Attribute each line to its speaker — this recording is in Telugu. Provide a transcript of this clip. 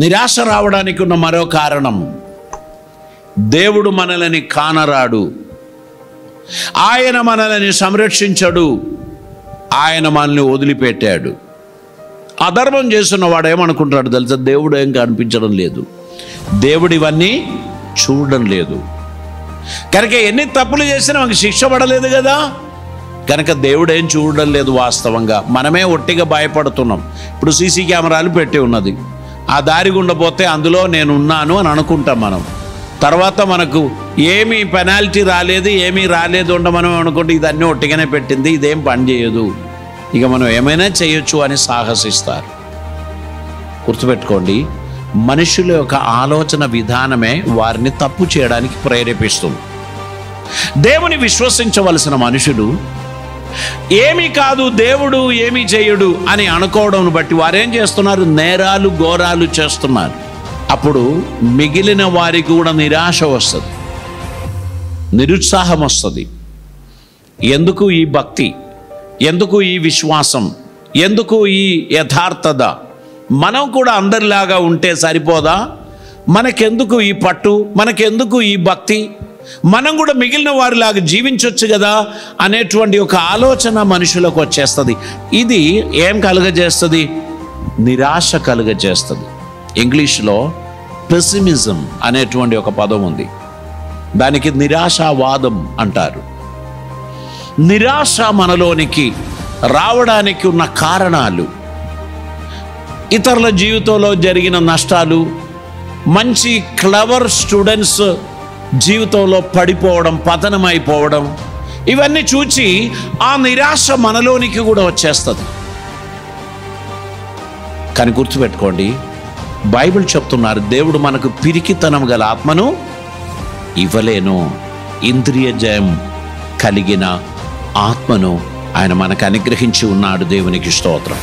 Speaker 1: నిరాశ రావడానికి ఉన్న మరో కారణం, దేవుడు మనల్ని కానరాడు, ఆయన మనల్ని సంరక్షించడు, ఆయన మనల్ని వదిలిపెట్టాడు. అధర్మం చేస్తున్న వాడు ఏమనుకుంటాడు తెలుసా? దేవుడు ఏం కనిపించడం లేదు, దేవుడు ఇవన్నీ చూడడం లేదు. కనుక ఎన్ని తప్పులు చేసినా మనకు శిక్ష పడలేదు కదా, కనుక దేవుడు ఏం చూడడం లేదు. వాస్తవంగా మనమే ఒట్టిగా భయపడుతున్నాం. ఇప్పుడు సీసీ కెమెరాలు పెట్టి ఉన్నది, ఆ దారి గుండా పోతే అందులో నేను ఉన్నాను అని అనుకుంటాం మనం. తర్వాత మనకు ఏమీ పెనాల్టీ రాలేదు, ఏమీ రాలేదు ఉండ మనం అనుకుంటే ఇదన్నీ ఒట్టిగానే పెట్టింది, ఇదేం పని చేయదు, ఇక మనం ఏమైనా చేయొచ్చు అని సాహసిస్తారు. గుర్తుపెట్టుకోండి, మనుషుల యొక్క ఆలోచన విధానమే వారిని తప్పు చేయడానికి ప్రేరేపిస్తుంది. దేవుని విశ్వసించవలసిన మనుషులు ఏమీ కాదు, దేవుడు ఏమీ చేయడు అని అనుకోవడం బట్టి వారేం చేస్తున్నారు? నేరాలు ఘోరాలు చేస్తున్నారు. అప్పుడు మిగిలిన వారికి కూడా నిరాశ వస్తుంది, నిరుత్సాహం వస్తుంది. ఎందుకు ఈ భక్తి, ఎందుకు ఈ విశ్వాసం, ఎందుకు ఈ యథార్థత? మనం కూడా అందరిలాగా ఉంటే సరిపోదా? మనకెందుకు ఈ పట్టు, మనకెందుకు ఈ భక్తి? మనం కూడా మిగిలిన వారిలాగా జీవించవచ్చు కదా అనేటువంటి ఒక ఆలోచన మనుషులకు వచ్చేస్తుంది. ఇది ఏం కలుగజేస్తుంది? నిరాశ కలుగజేస్తుంది. ఇంగ్లీష్లో పెసిమిజం అనేటువంటి ఒక పదం ఉంది, దానికి నిరాశావాదం అంటారు. నిరాశ మనలోనికి రావడానికి ఉన్న కారణాలు, ఇతరుల జీవితంలో జరిగిన నష్టాలు, మంచి క్లవర్ స్టూడెంట్స్ జీవితంలో పడిపోవడం, పతనమైపోవడం, ఇవన్నీ చూచి ఆ నిరాశ మనలోనికి కూడా వచ్చేస్తుంది. కానీ గుర్తుపెట్టుకోండి, బైబిల్ చెప్తున్నారు, దేవుడు మనకు పిరికితనం గల ఆత్మను ఇవ్వలేను, ఇంద్రియ జయం కలిగిన ఆత్మను ఆయన మనకు అనుగ్రహించి ఉన్నాడు. దేవునికి స్తోత్రం.